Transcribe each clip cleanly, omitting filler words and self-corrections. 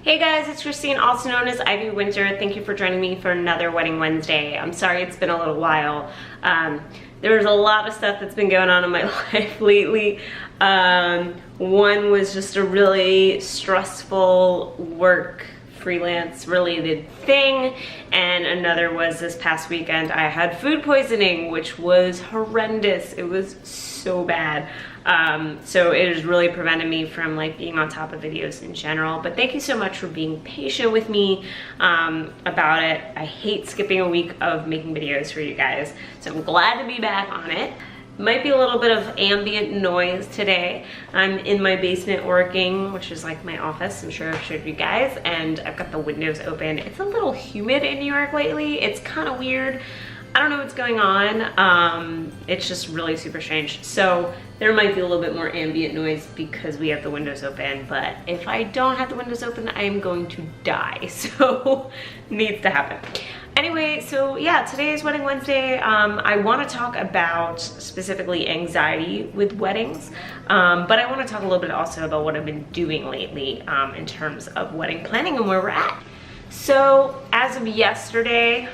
Hey guys, it's Christine, also known as IvyWinter. Thank you for joining me for another Wedding Wednesday. I'm sorry it's been a little while. There's a lot of stuff that's been going on in my life lately. One was just a really stressful work freelance related thing, and another was this past weekend I had food poisoning, which was horrendous. It was so bad. So it has really prevented me from like being on top of videos in general, but thank you so much for being patient with me about it. I hate skipping a week of making videos for you guys, so I'm glad to be back on it. Might be a little bit of ambient noise today. I'm in my basement working, which is like my office. I'm sure I've showed you guys, and I've got the windows open. It's a little humid in New York lately. It's kind of weird. I don't know what's going on. It's just really super strange. So there might be a little bit more ambient noise because we have the windows open, but if I don't have the windows open, I am going to die. So needs to happen. Anyway, so yeah, today is Wedding Wednesday. I want to talk about specifically anxiety with weddings, but I want to talk a little bit also about what I've been doing lately in terms of wedding planning and where we're at. So as of yesterday,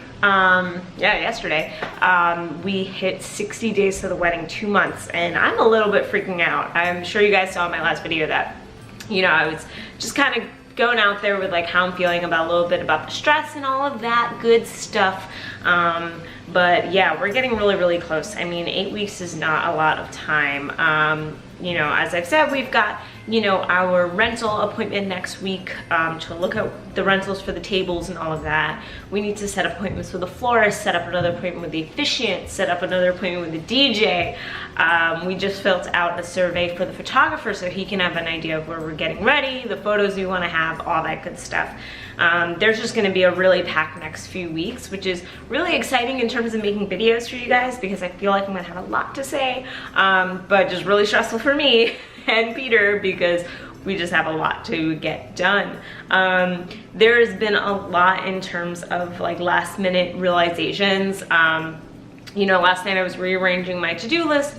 we hit 60 days to the wedding, 2 months, and I'm a little bit freaking out. I'm sure you guys saw in my last video that, you know, I was just kind of going out there with like how I'm feeling about a little bit about the stress and all of that good stuff. But yeah, we're getting really close. I mean, 8 weeks is not a lot of time. You know, as I've said, we've got, you know, our rental appointment next week to look at the rentals for the tables and all of that. We need to set appointments with the florist, set up another appointment with the officiant, set up another appointment with the DJ. We just filled out a survey for the photographer so he can have an idea of where we're getting ready, the photos we want to have, all that good stuff. There's just going to be a really packed next few weeks, which is really exciting in terms of making videos for you guys because I feel like I'm going to have a lot to say, but just really stressful for me and Peter because we just have a lot to get done. There has been a lot in terms of like last minute realizations. You know, last night I was rearranging my to-do list.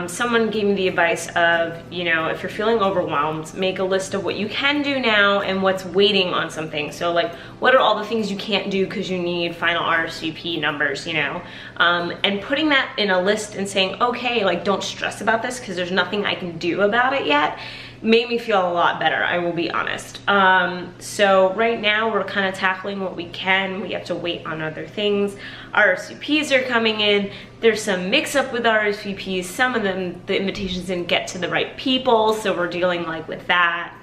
Someone gave me the advice of, you know, if you're feeling overwhelmed, make a list of what you can do now and what's waiting on something. So like, what are all the things you can't do because you need final RSVP numbers, you know? And putting that in a list and saying, okay, like don't stress about this because there's nothing I can do about it yet, made me feel a lot better, I will be honest. So right now we're kind of tackling what we can. We have to wait on other things. RSVPs are coming in. There's some mix up with RSVPs. Some of them, the invitations didn't get to the right people, so we're dealing like with that.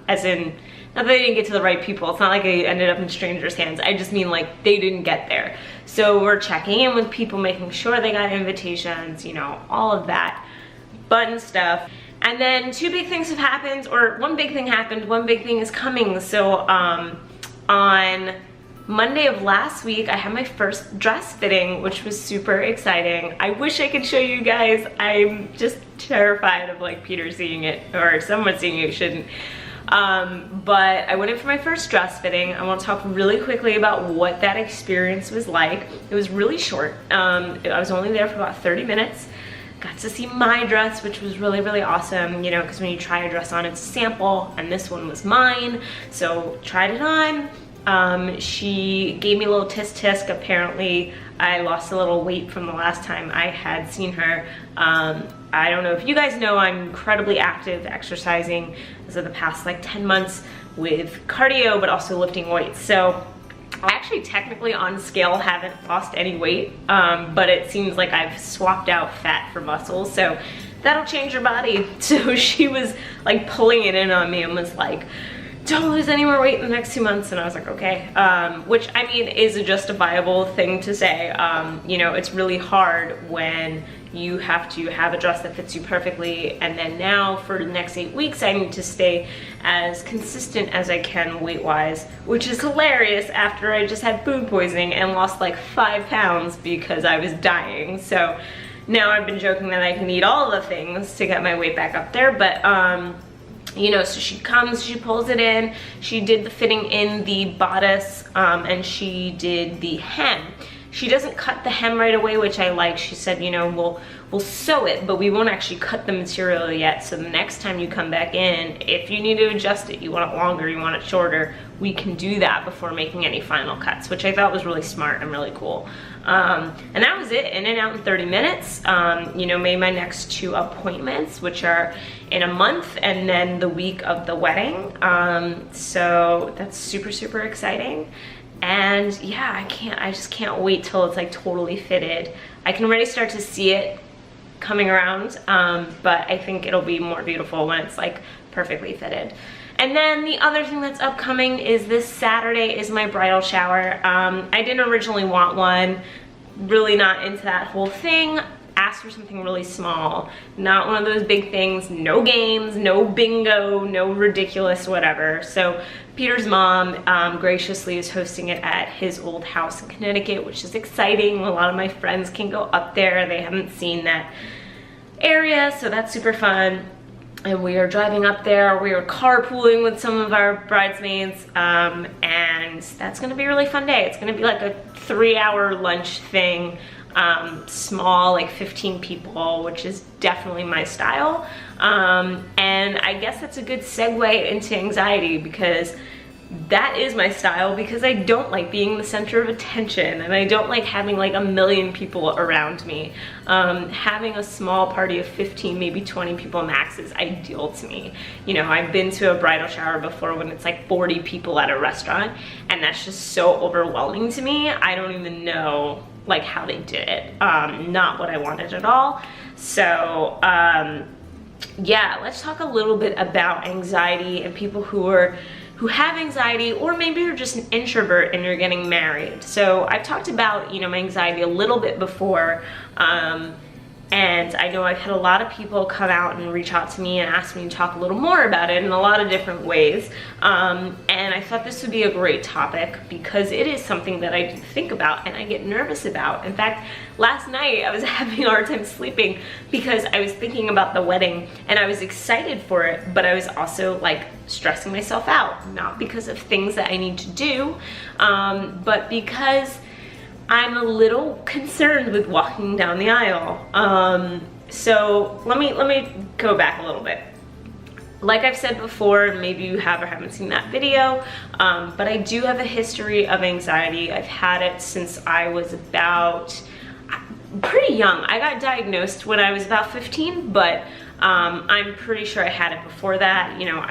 As in, not that they didn't get to the right people. It's not like they ended up in strangers' hands. I just mean like they didn't get there. So we're checking in with people, making sure they got invitations, you know, all of that fun stuff. And then two big things have happened, or one big thing happened, one big thing is coming. So on Monday of last week, I had my first dress fitting, which was super exciting. I wish I could show you guys. I'm just terrified of like Peter seeing it, or someone seeing it, shouldn't. But I went in for my first dress fitting. I want to talk really quickly about what that experience was like. It was really short. I was only there for about 30 minutes. Got to see my dress, which was really awesome, you know, because when you try a dress on, it's a sample, and this one was mine. So tried it on. She gave me a little tisk. Apparently I lost a little weight from the last time I had seen her. I don't know if you guys know, I'm incredibly active exercising as of the past like 10 months with cardio, but also lifting weights. So I actually technically on scale haven't lost any weight, but it seems like I've swapped out fat for muscle, so that'll change your body. So she was like pulling it in on me and was like, don't lose any more weight in the next 2 months. And I was like, okay, which I mean is a justifiable thing to say. You know, it's really hard when you have to have a dress that fits you perfectly, and then now for the next 8 weeks I need to stay as consistent as I can weight-wise, which is hilarious after I just had food poisoning and lost like 5 pounds because I was dying. So now I've been joking that I can eat all the things to get my weight back up there, but you know, so she comes, she pulls it in, she did the fitting in the bodice, and she did the hem. She doesn't cut the hem right away, which I like. She said, you know, we'll sew it, but we won't actually cut the material yet. So the next time you come back in, if you need to adjust it, you want it longer, you want it shorter, we can do that before making any final cuts, which I thought was really smart and really cool. And that was it, in and out in 30 minutes. You know, made my next 2 appointments, which are in a month and then the week of the wedding. So that's super, super exciting. And yeah, I just can't wait till it's like totally fitted. I can already start to see it coming around, but I think it'll be more beautiful when it's like perfectly fitted. And then the other thing that's upcoming is this Saturday is my bridal shower. I didn't originally want one, really not into that whole thing. Asked for something really small, not one of those big things, no games, no bingo, no ridiculous whatever. So Peter's mom graciously is hosting it at his old house in Connecticut, which is exciting. A lot of my friends can go up there. They haven't seen that area, so that's super fun. And we are driving up there. We are carpooling with some of our bridesmaids, and that's gonna be a really fun day. It's gonna be like a 3-hour lunch thing, small, like 15 people, which is definitely my style. And I guess that's a good segue into anxiety, because that is my style, because I don't like being the center of attention, and I don't like having like a million people around me. Having a small party of 15, maybe 20 people max is ideal to me. You know, I've been to a bridal shower before when it's like 40 people at a restaurant, and that's just so overwhelming to me. I don't even know like how they did it. Not what I wanted at all. So yeah, let's talk a little bit about anxiety and people who have anxiety, or maybe you're just an introvert and you're getting married. So I've talked about, you know, my anxiety a little bit before, and I know I've had a lot of people come out and reach out to me and ask me to talk a little more about it in a lot of different ways. And I thought this would be a great topic, because it is something that I do think about and I get nervous about. In fact, last night I was having a hard time sleeping because I was thinking about the wedding and I was excited for it, but I was also like stressing myself out, not because of things that I need to do, but because I'm a little concerned with walking down the aisle. So let me go back a little bit. Like I've said before, maybe you have or haven't seen that video, but I do have a history of anxiety. I've had it since I was pretty young. I got diagnosed when I was about 15, but I'm pretty sure I had it before that. You know,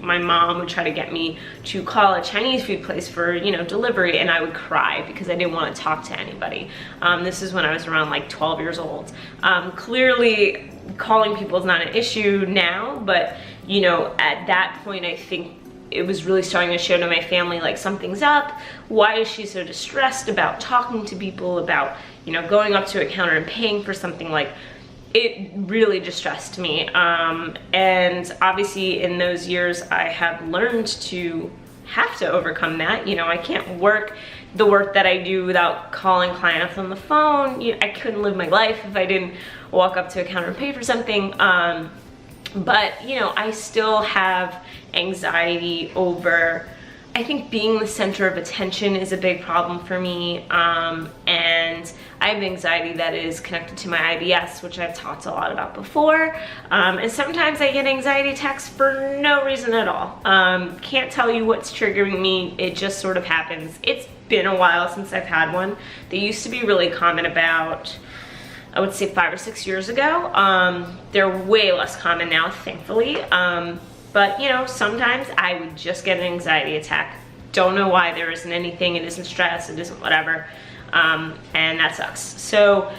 my mom would try to get me to call a Chinese food place for, you know, delivery, and I would cry because I didn't want to talk to anybody. This is when I was around like 12 years old. Clearly, calling people is not an issue now, but, you know, at that point, I think it was really starting to show to my family, like, something's up. Why is she so distressed about talking to people, about, you know, going up to a counter and paying for something? Like, it really distressed me. And obviously in those years, I have learned to have to overcome that. You know, I can't work the work that I do without calling clients on the phone. You know, I couldn't live my life if I didn't walk up to a counter and pay for something. But, you know, I still have anxiety over, I think being the center of attention is a big problem for me. And I have anxiety that is connected to my IBS, which I've talked a lot about before. And sometimes I get anxiety attacks for no reason at all. Can't tell you what's triggering me. It just sort of happens. It's been a while since I've had one. They used to be really common about, I would say 5 or 6 years ago. They're way less common now, thankfully. But, you know, sometimes I would just get an anxiety attack. Don't know why. There isn't anything. It isn't stress. It isn't whatever. And that sucks. So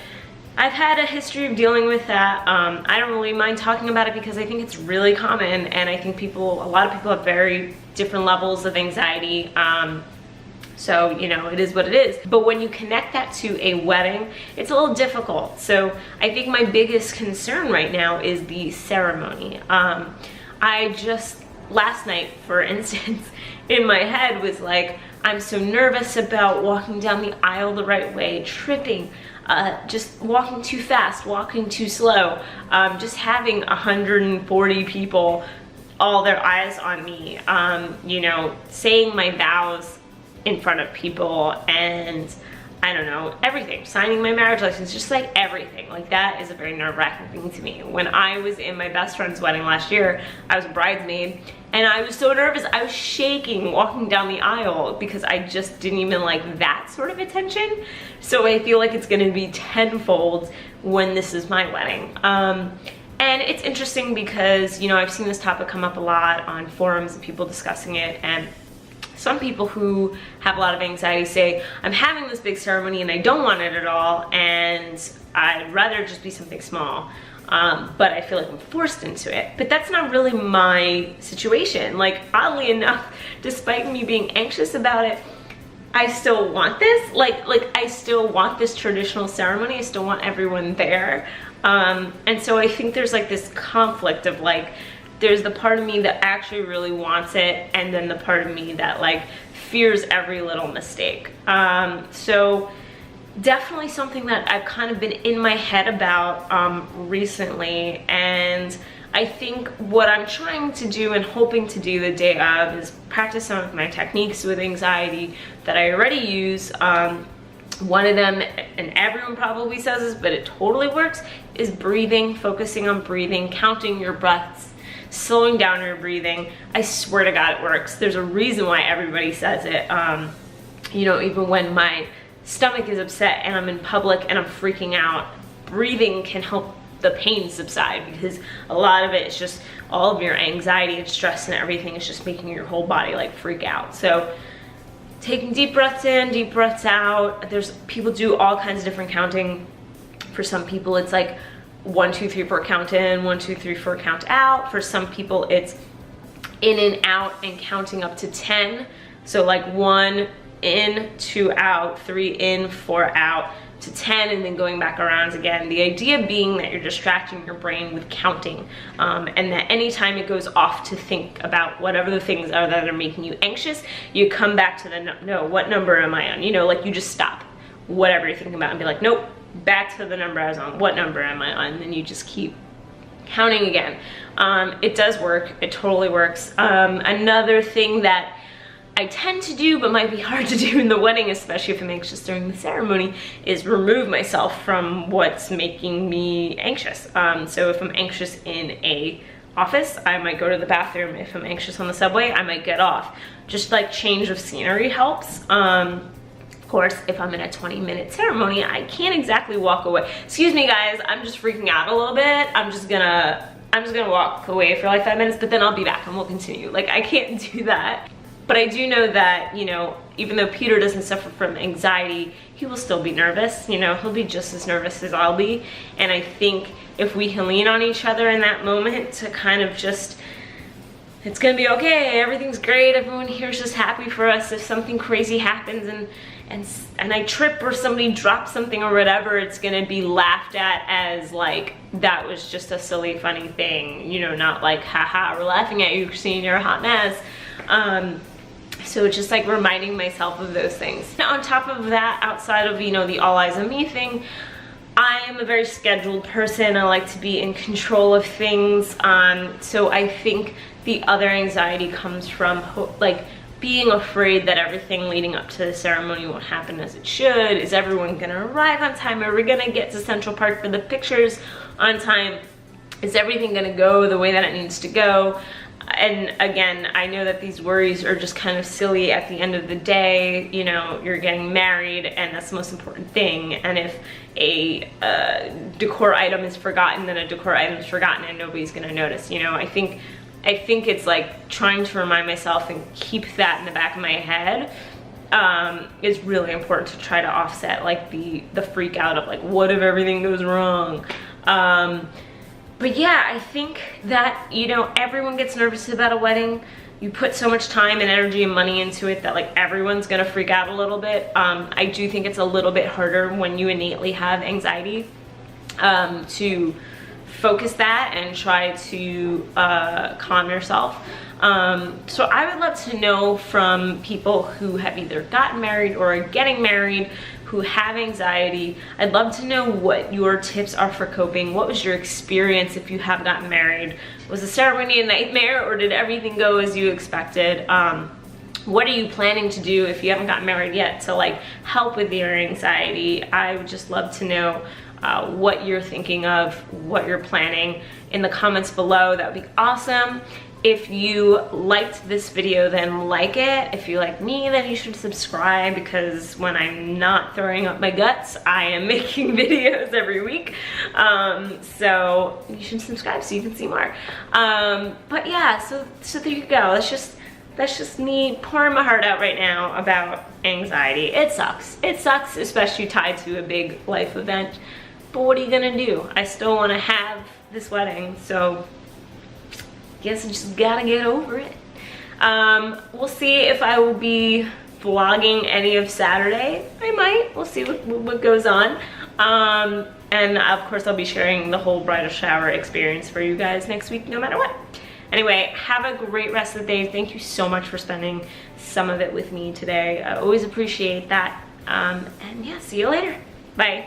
I've had a history of dealing with that. I don't really mind talking about it because I think it's really common, and I think a lot of people have very different levels of anxiety. So, you know, it is what it is. But when you connect that to a wedding, it's a little difficult. So I think my biggest concern right now is the ceremony. Last night, for instance, in my head was like, I'm so nervous about walking down the aisle the right way, tripping, just walking too fast, walking too slow, just having 140 people, all their eyes on me, you know, saying my vows in front of people, and I don't know, everything, signing my marriage license, just like everything. Like that is a very nerve-wracking thing to me. When I was in my best friend's wedding last year, I was a bridesmaid and I was so nervous. I was shaking walking down the aisle because I just didn't even like that sort of attention. So I feel like it's gonna be tenfold when this is my wedding. And it's interesting because, you know, I've seen this topic come up a lot on forums and people discussing it, and some people who have a lot of anxiety say, I'm having this big ceremony and I don't want it at all, and I'd rather just be something small, but I feel like I'm forced into it. But that's not really my situation. Like, oddly enough, despite me being anxious about it, I still want this. Like I still want this traditional ceremony. I still want everyone there. And so I think there's like this conflict of like, there's the part of me that actually really wants it, and then the part of me that like fears every little mistake. So definitely something that I've kind of been in my head about recently, and I think what I'm trying to do and hoping to do the day of is practice some of my techniques with anxiety that I already use. One of them, and everyone probably says this, but it totally works, is breathing, focusing on breathing, counting your breaths, slowing down your breathing. I swear to God, it works. There's a reason why everybody says it. You know, even when my stomach is upset and I'm in public and I'm freaking out, breathing can help the pain subside, because a lot of it is just all of your anxiety and stress and everything is just making your whole body like freak out. So taking deep breaths in, deep breaths out. There's people do all kinds of different counting. For some people it's like 1, 2, 3, 4 count in, 1, 2, 3, 4 count out. For some people it's in and out and counting up to 10. So like 1 in, 2 out, 3 in, 4 out, to 10, and then going back around again. The idea being that you're distracting your brain with counting, and that anytime it goes off to think about whatever the things are that are making you anxious, you come back to the no, what number am I on? You know, like you just stop whatever you're thinking about and be like, nope, back to the number I was on. What number am I on? And then you just keep counting again. It does work. It totally works. Another thing that I tend to do, but might be hard to do in the wedding, especially if I'm anxious during the ceremony, is remove myself from what's making me anxious. So if I'm anxious in a office, I might go to the bathroom. If I'm anxious on the subway, I might get off. Just like change of scenery helps. Of course, if I'm in a 20-minute ceremony, I can't exactly walk away. Excuse me guys, I'm just freaking out a little bit. I'm just gonna walk away for like 5 minutes, but then I'll be back and we'll continue. Like, I can't do that. But I do know that, you know, even though Peter doesn't suffer from anxiety, he will still be nervous. You know, he'll be just as nervous as I'll be. And I think if we can lean on each other in that moment to kind of just, it's gonna be okay, everything's great, everyone here is just happy for us. If something crazy happens and I trip or somebody drops something or whatever, it's gonna be laughed at as like, that was just a silly, funny thing. You know, not like, haha, we're laughing at you, Christine, you're a hot mess. So it's just like reminding myself of those things. Now, on top of that, outside of, you know, the all eyes on me thing, I am a very scheduled person. I like to be in control of things. So I think the other anxiety comes from like being afraid that everything leading up to the ceremony won't happen as it should. Is everyone gonna arrive on time? Are we gonna get to Central Park for the pictures on time? Is everything gonna go the way that it needs to go? And again, I know that these worries are just kind of silly. At the end of the day, you know, you're getting married and that's the most important thing. And if a decor item is forgotten, then a decor item is forgotten and nobody's gonna notice. You know, I think it's like trying to remind myself and keep that in the back of my head is really important to try to offset like the freak out of like, what if everything goes wrong? But yeah, I think that, you know, everyone gets nervous about a wedding. You put so much time and energy and money into it that like everyone's gonna freak out a little bit. I do think it's a little bit harder when you innately have anxiety to focus that and try to calm yourself. So I would love to know from people who have either gotten married or are getting married, who have anxiety. I'd love to know what your tips are for coping. What was your experience if you have gotten married? Was the ceremony a nightmare or did everything go as you expected? what are you planning to do if you haven't gotten married yet to like help with your anxiety? I would just love to know what you're thinking of, what you're planning in the comments below. That would be awesome. If you liked this video, then like it. If you like me, then you should subscribe, because when I'm not throwing up my guts, I am making videos every week. So you should subscribe so you can see more. But yeah, so there you go. That's just me pouring my heart out right now about anxiety. It sucks. It sucks, especially tied to a big life event. But what are you gonna do? I still wanna have this wedding, so guess I just gotta get over it. We'll see if I will be vlogging any of Saturday. I might. We'll see what goes on. And of course I'll be sharing the whole bridal shower experience for you guys next week, no matter what. Anyway, have a great rest of the day. Thank you so much for spending some of it with me today. I always appreciate that. And yeah, see you later. Bye.